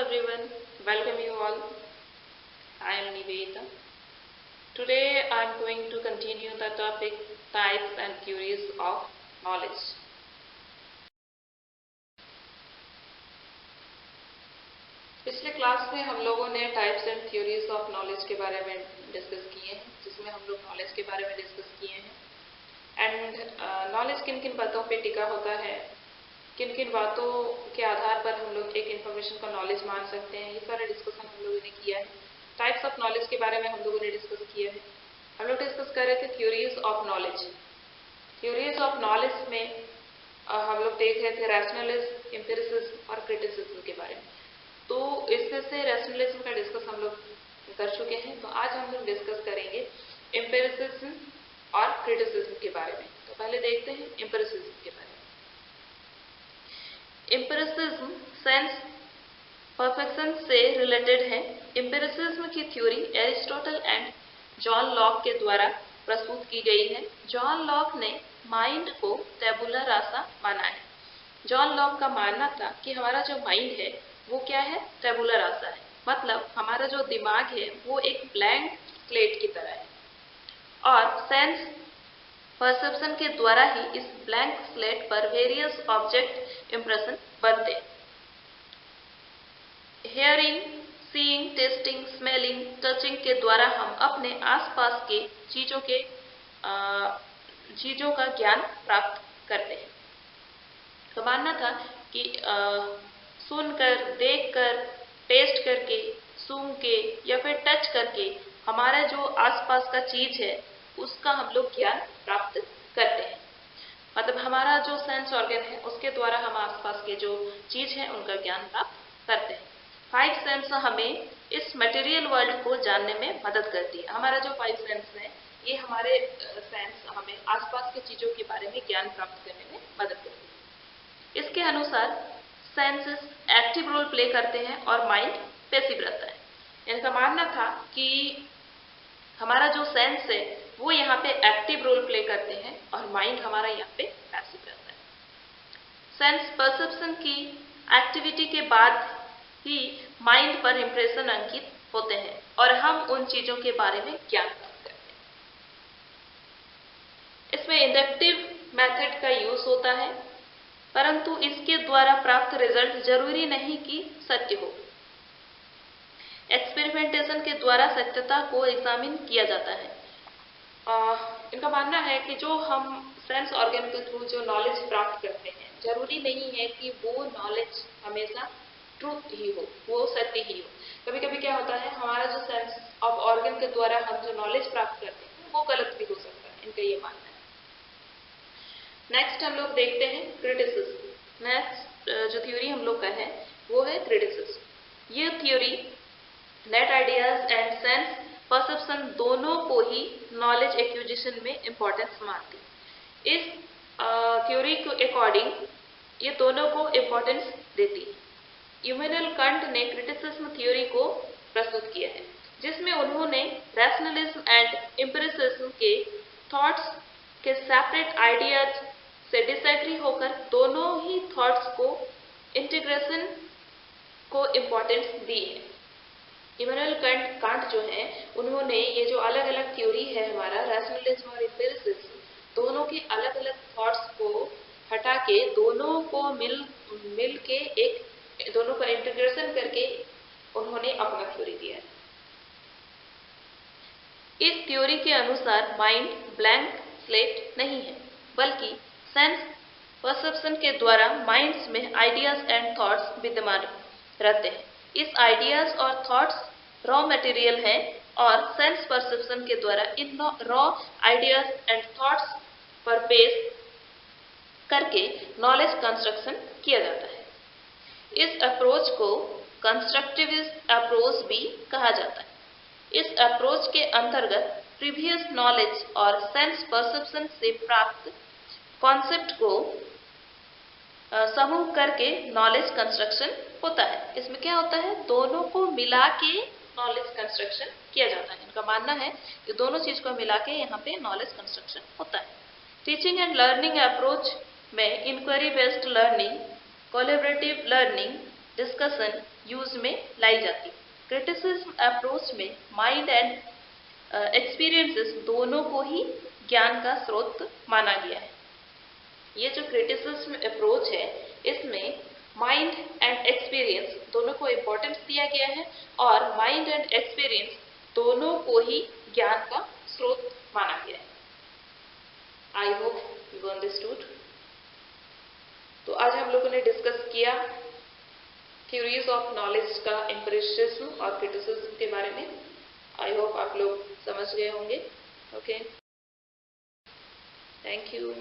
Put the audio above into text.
everyone, welcome you all. I am Niveta. Today I am going to continue the topic types and theories of knowledge. पिछले class में हम लोगों ने types and theories of knowledge के बारे में discuss किए हैं, जिसमें हम लोग नॉलेज के बारे में डिस्कस किए हैं एंड नॉलेज किन किन बातों पे टिका होता है, किन किन बातों के आधार पर हम लोग एक इन्फॉर्मेशन को नॉलेज मान सकते हैं, ये सारा डिस्कशन हम लोगों ने किया है। टाइप्स ऑफ नॉलेज के बारे में हम लोगों ने डिस्कस किया है। हम लोग डिस्कस कर रहे थे theories of knowledge. Theories of knowledge में हम लोग देख रहे थे रैशनलिज्म, एम्पिरिसिज्म और क्रिटिसिज्म के बारे में। तो इसमें से रैशनलिज्म का डिस्कस हम लोग कर चुके हैं, तो आज हम लोग डिस्कस करेंगे एम्पिरिसिज्म और क्रिटिसिज्म के बारे में। तो पहले देखते हैं एम्पिरिसिज्म के बारे में। एम्पिरिसिज्म सेंस परफेक्शन से रिलेटेड है। एम्पिरिसिज्म की theory Aristotle and John Locke के द्वारा प्रस्तुत की गई है। जॉन लॉक ने माइंड को टेबुला रासा माना है। जॉन लॉक का मानना था कि हमारा जो माइंड है वो क्या है, टेबुला रासा है। मतलब हमारा जो दिमाग है वो एक ब्लैंक स्लेट की तरह है और सेंस परसेप्शन के द्वारा ही इस ब्लैंक स्लेट पर वेरियस ऑब्जेक्ट इंप्रेशन बनते हैं। Hearing, seeing, testing, smelling, touching के द्वारा हम अपने आसपास के चीजों का ज्ञान प्राप्त करते हैं। तो मानना था कि सुनकर, देखकर, टेस्ट करके, सूंघ के या फिर टच करके हमारा जो आसपास का चीज है उसका हम लोग ज्ञान प्राप्त करते हैं। मतलब हमारा जो सेंस ऑर्गन है उसके द्वारा हम आसपास के जो चीज है उनका ज्ञान प्राप्त करते हैं। 5 सेंस हमें इस मटेरियल वर्ल्ड को जानने में मदद करती है। हमारा जो 5 सेंस है ये हमारे सेंस हमें आसपास की चीजों के बारे में ज्ञान प्राप्त करने में मदद करती है। इसके अनुसार सेंसेस एक्टिव रोल प्ले करते हैं और माइंड पैसिव रहता है। इनका मानना था कि हमारा जो सेंस है वो यहाँ पे एक्टिव रोल प्ले करते हैं और माइंड हमारा यहाँ पे पैसिव रहता है। सेंस परसेप्शन की एक्टिविटी के बाद ही माइंड पर इंप्रेशन अंकित होते हैं और हम उन चीजों के बारे में ज्ञान प्राप्त करते हैं। इसमें इंडक्टिव मेथड का यूज होता है, परंतु इसके द्वारा प्राप्त रिजल्ट जरूरी नहीं कि सत्य हो। एक्सपेरिमेंटेशन के द्वारा सत्यता को एग्जामिन किया जाता है। इनका मानना है कि जो हम सेंस ऑर्गन के थ्रू जो नॉलेज प्राप्त करते हैं जरूरी नहीं है कि वो नॉलेज हमेशा ट्रूथ ही हो, वो सत्य ही हो। कभी कभी क्या होता है, हमारा जो सेंस ऑफ ऑर्गन के द्वारा हम जो नॉलेज प्राप्त करते हैं वो गलत भी हो सकता है। इनका ये मानना है। नेक्स्ट हम लोग देखते हैं क्रिटिसिज्म। नेक्स्ट जो थ्योरी हम लोग का है वो है क्रिटिसिज्म। ये theory net ideas and sense perception दोनों को ही नॉलेज एक्विजिशन में इंपॉर्टेंस मानती है। इस थ्योरी के अकॉर्डिंग ये दोनों को इंपॉर्टेंस देती है। इमैनुअल कांट ने क्रिटिसिज्म थ्योरी को प्रस्तुत किया है, जिसमें उन्होंने रैशनलिज्म एंड एम्पिरिसिज्म के थॉट्स के सेपरेट आइडियाज से डिसएग्री होकर दोनों ही थॉट्स को इंटीग्रेशन को इंपॉर्टेंस दी है। इमैनुअल कांट जो है उन्होंने ये जो अलग अलग थ्योरी है हमारा रैशनलिज्म और एम्पिरिसिज्म, दोनों के अलग अलग थॉट्स को हटा के दोनों को मिल के एक दोनों का इंटीग्रेशन करके उन्होंने अपना थ्योरी दिया है। इस थ्योरी के अनुसार माइंड ब्लैंक स्लेट नहीं है, बल्कि सेंस परसेप्शन के द्वारा माइंड्स में आइडियाज एंड थॉट्स विद्यमान रहते हैं। इस आइडियाज और थॉट्स रॉ मटेरियल हैं और सेंस परसेप्शन के द्वारा इन रॉ आइडियाज एंड थॉट्स पर बेस करके नॉलेज कंस्ट्रक्शन किया जाता है। इस अप्रोच को कंस्ट्रक्टिविस्ट अप्रोच भी कहा जाता है। इस अप्रोच के अंतर्गत प्रीवियस नॉलेज और सेंस परसेप्शन से प्राप्त कॉन्सेप्ट को समूह करके नॉलेज कंस्ट्रक्शन होता है। इसमें क्या होता है, दोनों को मिला के नॉलेज कंस्ट्रक्शन किया जाता है। इनका मानना है कि दोनों चीज को मिला के यहाँ पे नॉलेज कंस्ट्रक्शन होता है। टीचिंग एंड लर्निंग अप्रोच में inquiry based learning, collaborative learning, discussion use में लाई जाती। क्रिटिसिज्म अप्रोच में माइंड एंड एक्सपीरियंसेस दोनों को ही ज्ञान का स्रोत माना गया है। ये जो क्रिटिसिज्म अप्रोच है, इसमें माइंड एंड एक्सपीरियंस दोनों को इम्पोर्टेंस दिया गया है और माइंड एंड एक्सपीरियंस दोनों को ही ज्ञान का स्रोत माना गया है। I hope you understood. तो आज हम लोगों ने डिस्कस किया थ्योरीज ऑफ नॉलेज का एम्पिरिसिज्म और क्रिटिसिज्म के बारे में। आई होप आप लोग समझ गए होंगे। Okay, thank you.